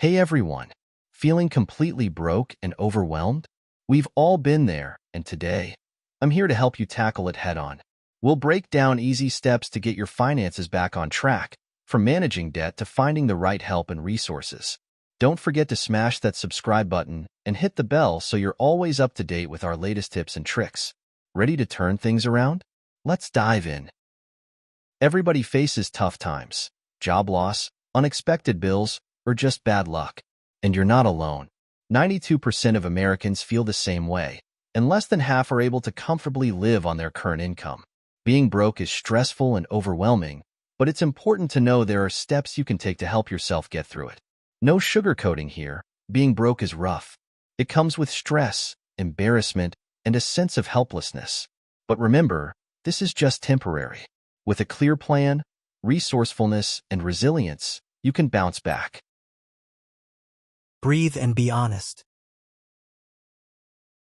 Hey everyone, feeling completely broke and overwhelmed? We've all been there, and today, I'm here to help you tackle it head-on. We'll break down easy steps to get your finances back on track, from managing debt to finding the right help and resources. Don't forget to smash that subscribe button and hit the bell so you're always up to date with our latest tips and tricks. Ready to turn things around? Let's dive in. Everybody faces tough times, job loss, unexpected bills, or just bad luck. And you're not alone. 92% of Americans feel the same way, and less than half are able to comfortably live on their current income. Being broke is stressful and overwhelming, but it's important to know there are steps you can take to help yourself get through it. No sugarcoating here. Being broke is rough. It comes with stress, embarrassment, and a sense of helplessness. But remember, this is just temporary. With a clear plan, resourcefulness, and resilience, you can bounce back. Breathe and be honest.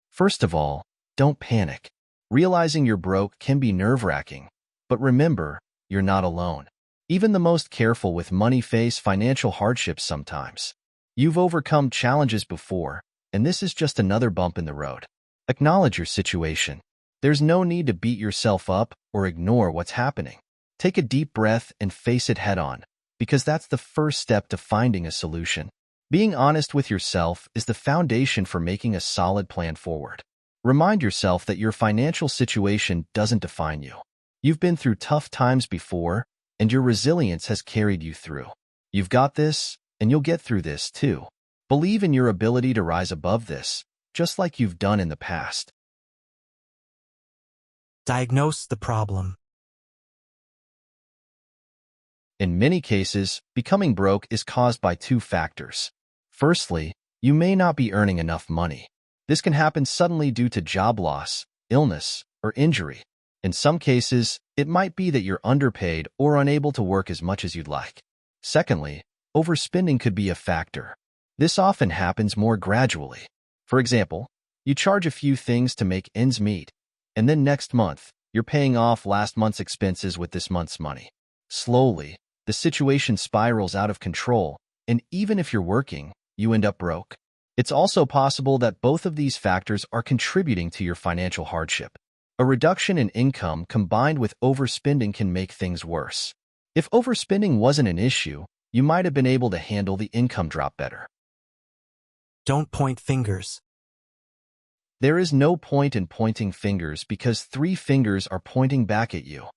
First of all, don't panic. Realizing you're broke can be nerve-wracking, but remember, you're not alone. Even the most careful with money face financial hardships sometimes. You've overcome challenges before, and this is just another bump in the road. Acknowledge your situation. There's no need to beat yourself up or ignore what's happening. Take a deep breath and face it head-on, because that's the first step to finding a solution. Being honest with yourself is the foundation for making a solid plan forward. Remind yourself that your financial situation doesn't define you. You've been through tough times before, and your resilience has carried you through. You've got this, and you'll get through this too. Believe in your ability to rise above this, just like you've done in the past. Diagnose the problem. In many cases, becoming broke is caused by two factors. Firstly, you may not be earning enough money. This can happen suddenly due to job loss, illness, or injury. In some cases, it might be that you're underpaid or unable to work as much as you'd like. Secondly, overspending could be a factor. This often happens more gradually. For example, you charge a few things to make ends meet, and then next month, you're paying off last month's expenses with this month's money. Slowly, the situation spirals out of control, and even if you're working, you end up broke. It's also possible that both of these factors are contributing to your financial hardship. A reduction in income combined with overspending can make things worse. If overspending wasn't an issue, you might have been able to handle the income drop better. Don't point fingers. There is no point in pointing fingers because 3 fingers are pointing back at you.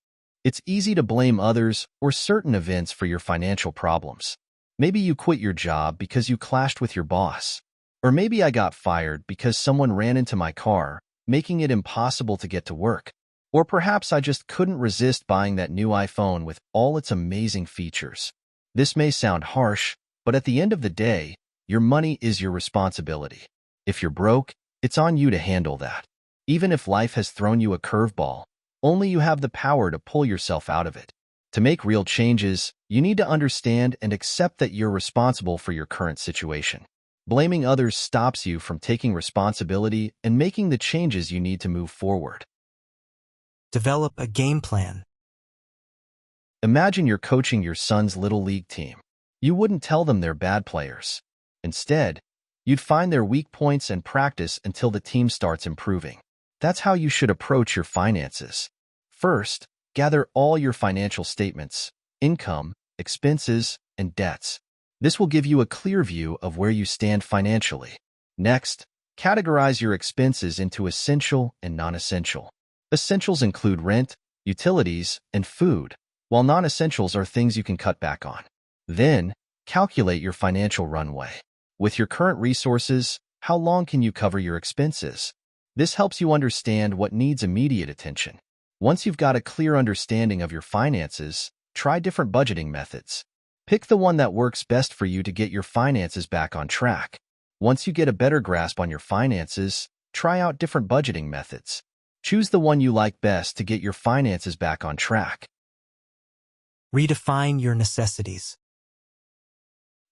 It's easy to blame others or certain events for your financial problems. Maybe you quit your job because you clashed with your boss. Or maybe I got fired because someone ran into my car, making it impossible to get to work. Or perhaps I just couldn't resist buying that new iPhone with all its amazing features. This may sound harsh, but at the end of the day, your money is your responsibility. If you're broke, it's on you to handle that. Even if life has thrown you a curveball, only you have the power to pull yourself out of it. To make real changes, you need to understand and accept that you're responsible for your current situation. Blaming others stops you from taking responsibility and making the changes you need to move forward. Develop a game plan. Imagine you're coaching your son's little league team. You wouldn't tell them they're bad players. Instead, you'd find their weak points and practice until the team starts improving. That's how you should approach your finances. First, gather all your financial statements, income, expenses, and debts. This will give you a clear view of where you stand financially. Next, categorize your expenses into essential and non-essential. Essentials include rent, utilities, and food, while non-essentials are things you can cut back on. Then, calculate your financial runway. With your current resources, how long can you cover your expenses? This helps you understand what needs immediate attention. Once you've got a clear understanding of your finances, try different budgeting methods. Pick the one that works best for you to get your finances back on track. Once you get a better grasp on your finances, try out different budgeting methods. Choose the one you like best to get your finances back on track. Redefine your necessities.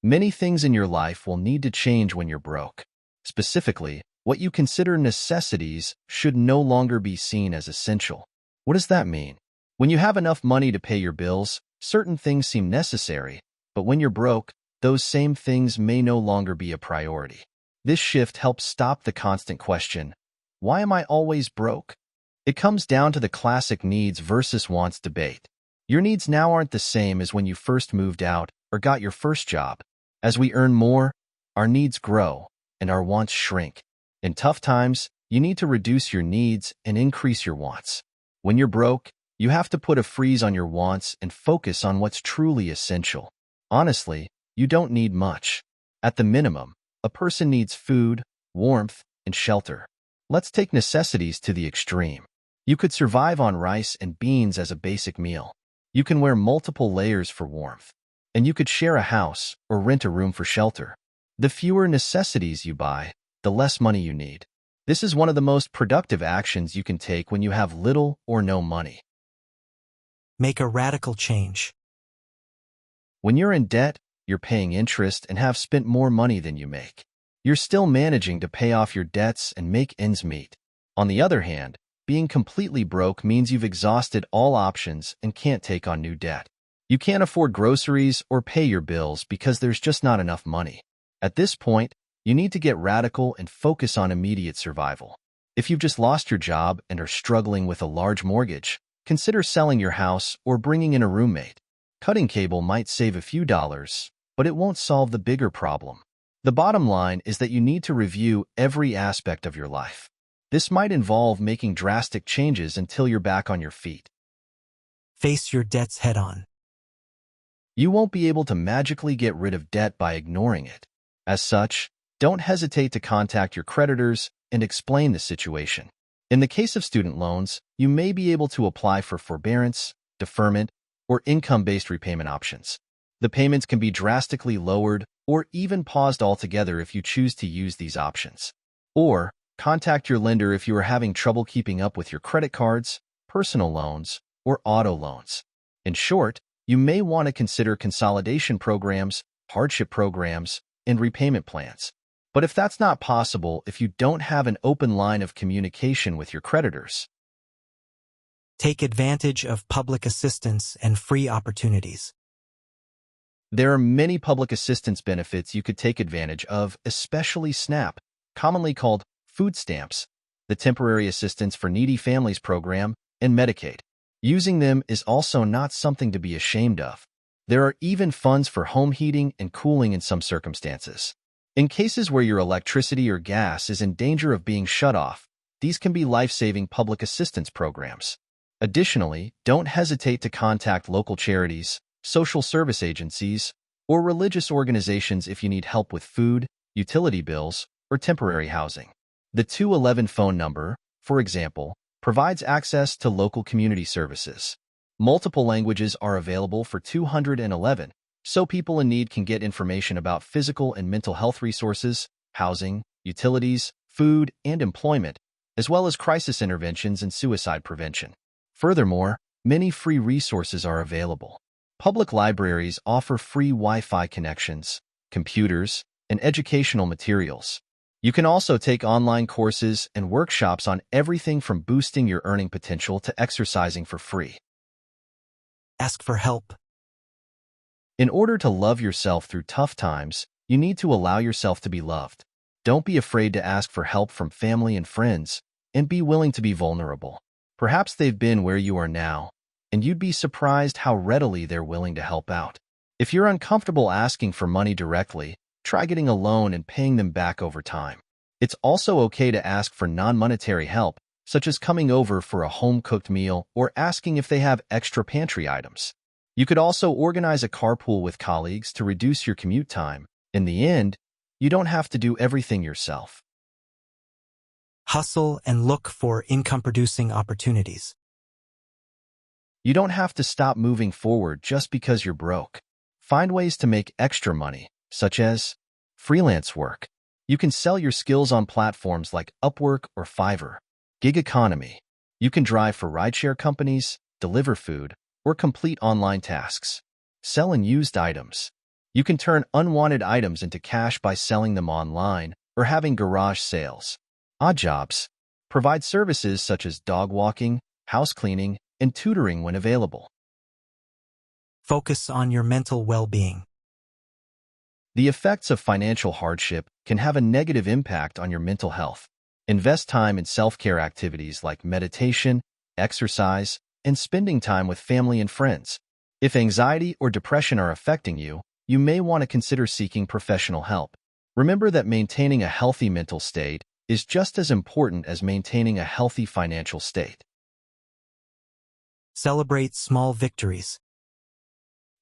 Many things in your life will need to change when you're broke. Specifically, what you consider necessities should no longer be seen as essential. What does that mean? When you have enough money to pay your bills, certain things seem necessary, but when you're broke, those same things may no longer be a priority. This shift helps stop the constant question, why am I always broke? It comes down to the classic needs versus wants debate. Your needs now aren't the same as when you first moved out or got your first job. As we earn more, our needs grow and our wants shrink. In tough times, you need to reduce your needs and increase your wants. When you're broke, you have to put a freeze on your wants and focus on what's truly essential. Honestly, you don't need much. At the minimum, a person needs food, warmth, and shelter. Let's take necessities to the extreme. You could survive on rice and beans as a basic meal. You can wear multiple layers for warmth. And you could share a house or rent a room for shelter. The fewer necessities you buy, the less money you need. This is one of the most productive actions you can take when you have little or no money. Make a radical change. When you're in debt, you're paying interest and have spent more money than you make. You're still managing to pay off your debts and make ends meet. On the other hand, being completely broke means you've exhausted all options and can't take on new debt. You can't afford groceries or pay your bills because there's just not enough money. At this point, you need to get radical and focus on immediate survival. If you've just lost your job and are struggling with a large mortgage, consider selling your house or bringing in a roommate. Cutting cable might save a few dollars, but it won't solve the bigger problem. The bottom line is that you need to review every aspect of your life. This might involve making drastic changes until you're back on your feet. Face your debts head-on. You won't be able to magically get rid of debt by ignoring it. As such, don't hesitate to contact your creditors and explain the situation. In the case of student loans, you may be able to apply for forbearance, deferment, or income-based repayment options. The payments can be drastically lowered or even paused altogether if you choose to use these options. Or, contact your lender if you are having trouble keeping up with your credit cards, personal loans, or auto loans. In short, you may want to consider consolidation programs, hardship programs, and repayment plans. But if that's not possible if you don't have an open line of communication with your creditors, Take advantage of public assistance and free opportunities. there are many public assistance benefits you could take advantage of, especially SNAP, commonly called food stamps, the Temporary Assistance for Needy Families program, and Medicaid. Using them is also not something to be ashamed of. There are even funds for home heating and cooling in some circumstances. In cases where your electricity or gas is in danger of being shut off, these can be life-saving public assistance programs. Additionally, don't hesitate to contact local charities, social service agencies, or religious organizations if you need help with food, utility bills, or temporary housing. The 211 phone number, for example, provides access to local community services. Multiple languages are available for 211, so people in need can get information about physical and mental health resources, housing, utilities, food, and employment, as well as crisis interventions and suicide prevention. Furthermore, many free resources are available. Public libraries offer free Wi-Fi connections, computers, and educational materials. You can also take online courses and workshops on everything from boosting your earning potential to exercising for free. Ask for help. In order to love yourself through tough times, you need to allow yourself to be loved. Don't be afraid to ask for help from family and friends, and be willing to be vulnerable. Perhaps they've been where you are now, and you'd be surprised how readily they're willing to help out. If you're uncomfortable asking for money directly, try getting a loan and paying them back over time. It's also okay to ask for non-monetary help, such as coming over for a home-cooked meal or asking if they have extra pantry items. You could also organize a carpool with colleagues to reduce your commute time. In the end, you don't have to do everything yourself. Hustle and look for income-producing opportunities. You don't have to stop moving forward just because you're broke. Find ways to make extra money, such as freelance work. You can sell your skills on platforms like Upwork or Fiverr. Gig economy. You can drive for rideshare companies, deliver food, or complete online tasks. Sell and used items. You can turn unwanted items into cash by selling them online or having garage sales. Odd jobs. Provide services such as dog walking, house cleaning, and tutoring when available. Focus on your mental well-being. The effects of financial hardship can have a negative impact on your mental health. Invest time in self-care activities like meditation, exercise, and spending time with family and friends. If anxiety or depression are affecting you, you may want to consider seeking professional help. Remember that maintaining a healthy mental state is just as important as maintaining a healthy financial state. Celebrate small victories.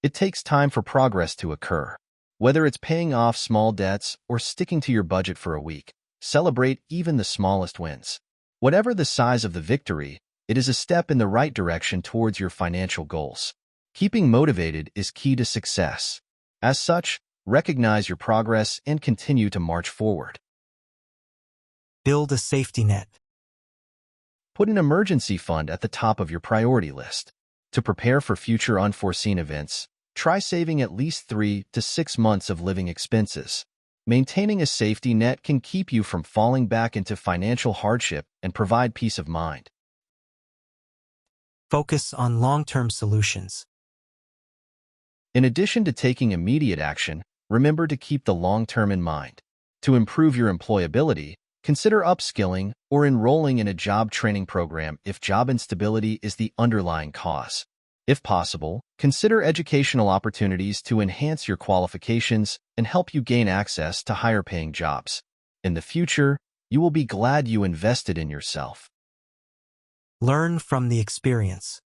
It takes time for progress to occur. Whether it's paying off small debts or sticking to your budget for a week, celebrate even the smallest wins. Whatever the size of the victory, it is a step in the right direction towards your financial goals. Keeping motivated is key to success. As such, recognize your progress and continue to march forward. Build a safety net. Put an emergency fund at the top of your priority list. To prepare for future unforeseen events, try saving at least 3 to 6 months of living expenses. Maintaining a safety net can keep you from falling back into financial hardship and provide peace of mind. Focus on long-term solutions. In addition to taking immediate action, remember to keep the long term in mind. To improve your employability, consider upskilling or enrolling in a job training program if job instability is the underlying cause. If possible, consider educational opportunities to enhance your qualifications and help you gain access to higher-paying jobs. In the future, you will be glad you invested in yourself. Learn from the experience.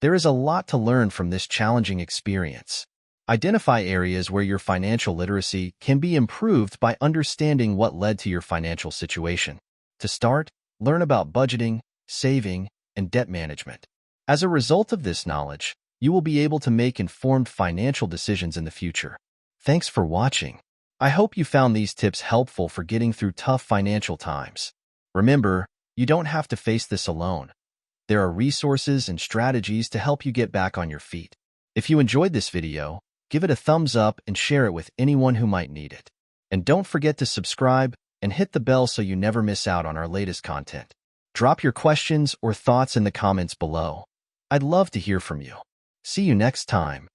There is a lot to learn from this challenging experience. Identify areas where your financial literacy can be improved by understanding what led to your financial situation. To start, learn about budgeting, saving, and debt management. As a result of this knowledge, you will be able to make informed financial decisions in the future. Thanks for watching. I hope you found these tips helpful for getting through tough financial times. Remember, you don't have to face this alone. There are resources and strategies to help you get back on your feet. If you enjoyed this video, give it a thumbs up and share it with anyone who might need it. And don't forget to subscribe and hit the bell so you never miss out on our latest content. Drop your questions or thoughts in the comments below. I'd love to hear from you. See you next time.